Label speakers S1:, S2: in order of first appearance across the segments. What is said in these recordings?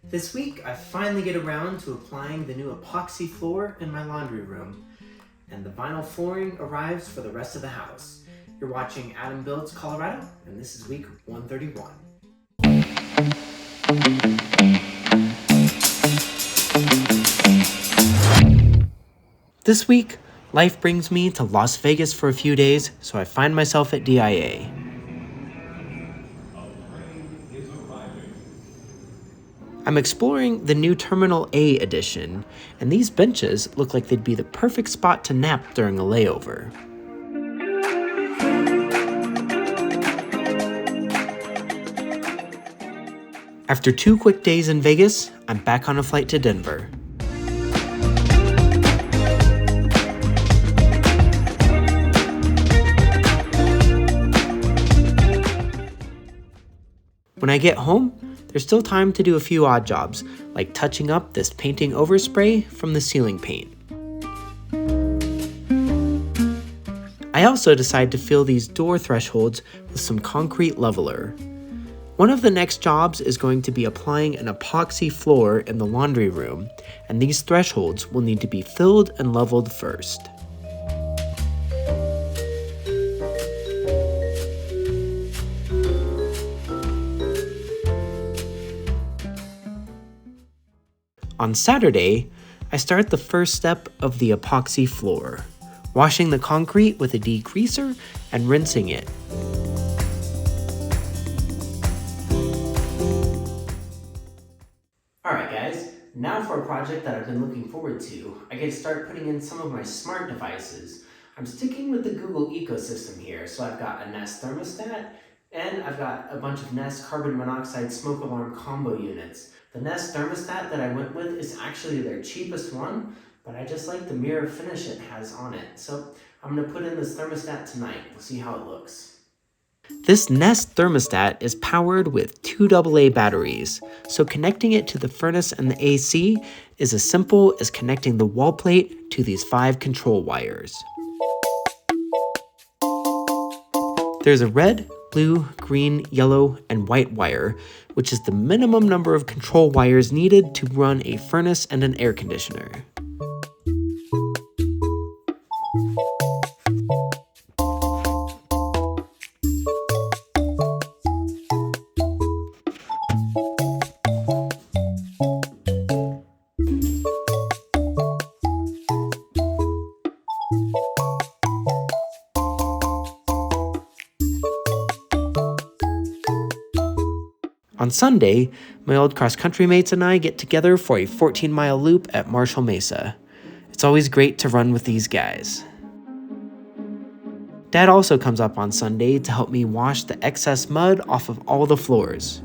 S1: This week, I finally get around to applying the new epoxy floor in my laundry room, and the vinyl flooring arrives for the rest of the house. You're watching Adam Builds Colorado, and this is week 131. This week, life brings me to Las Vegas for a few days, so I find myself at DIA. I'm exploring the new Terminal A edition, and these benches look like they'd be the perfect spot to nap during a layover. After 2 quick days in Vegas, I'm back on a flight to Denver. When I get home, there's still time to do a few odd jobs, like touching up this painting overspray from the ceiling paint. I also decide to fill these door thresholds with some concrete leveler. One of the next jobs is going to be applying an epoxy floor in the laundry room, and these thresholds will need to be filled and leveled first. On Saturday, I start the first step of the epoxy floor, washing the concrete with a degreaser and rinsing it. Alright guys, now for a project that I've been looking forward to. I get to start putting in some of my smart devices. I'm sticking with the Google ecosystem here, so I've got a Nest thermostat, and I've got a bunch of Nest carbon monoxide smoke alarm combo units. The Nest thermostat that I went with is actually their cheapest one, but I just like the mirror finish it has on it. So I'm going to put in this thermostat tonight. We'll see how it looks. This Nest thermostat is powered with 2 AA batteries, so connecting it to the furnace and the AC is as simple as connecting the wall plate to these 5 control wires. There's a red, blue, green, yellow, and white wire, which is the minimum number of control wires needed to run a furnace and an air conditioner. On Sunday, my old cross-country mates and I get together for a 14-mile loop at Marshall Mesa. It's always great to run with these guys. Dad also comes up on Sunday to help me wash the excess mud off of all the floors.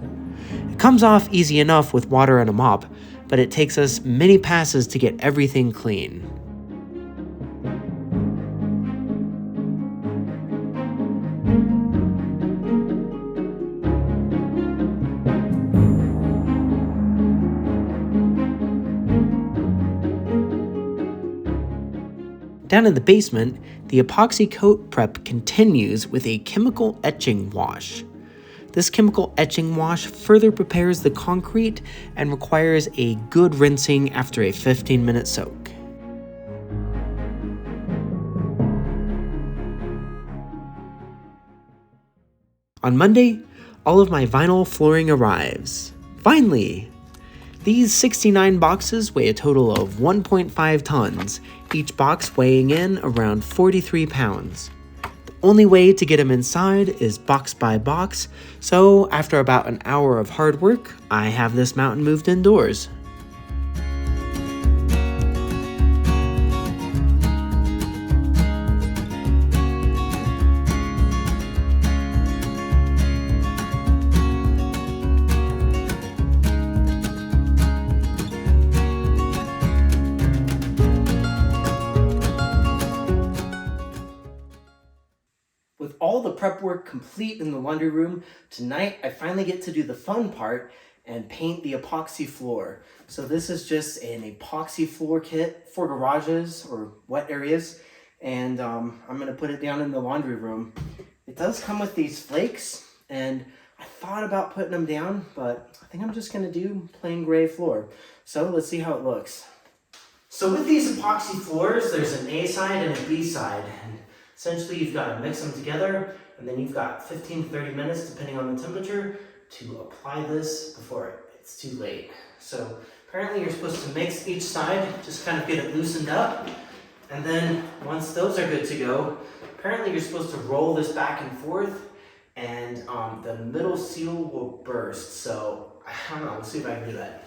S1: It comes off easy enough with water and a mop, but it takes us many passes to get everything clean. Down in the basement, the epoxy coat prep continues with a chemical etching wash. This chemical etching wash further prepares the concrete and requires a good rinsing after a 15-minute soak. On Monday, all of my vinyl flooring arrives. Finally! These 69 boxes weigh a total of 1.5 tons, each box weighing in around 43 pounds. The only way to get them inside is box by box, so after about an hour of hard work, I have this mountain moved indoors. With all the prep work complete in the laundry room, tonight I finally get to do the fun part and paint the epoxy floor. So this is just an epoxy floor kit for garages or wet areas, and I'm going to put it down in the laundry room. It does come with these flakes, and I thought about putting them down, but I think I'm just gonna do plain gray floor. So let's see how it looks. So with these epoxy floors, there's an A side and a B side. And essentially you've got to mix them together, and then you've got 15 to 30 minutes, depending on the temperature, to apply this before it's too late. So apparently you're supposed to mix each side, just kind of get it loosened up. And then once those are good to go, apparently you're supposed to roll this back and forth, and the middle seal will burst. So I don't know, we'll see if I can do that.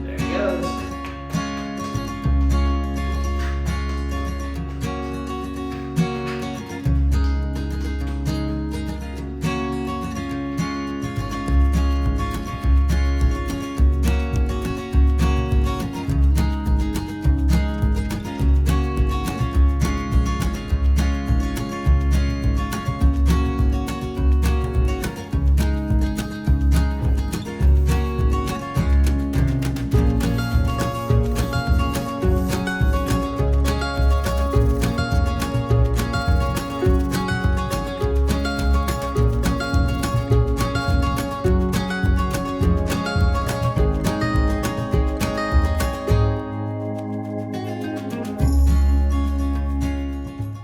S1: There he goes.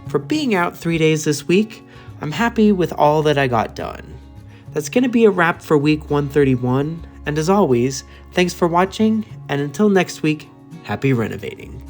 S1: For being out 3 days this week, I'm happy with all that I got done. That's going to be a wrap for week 131, and as always, thanks for watching, and until next week, happy renovating.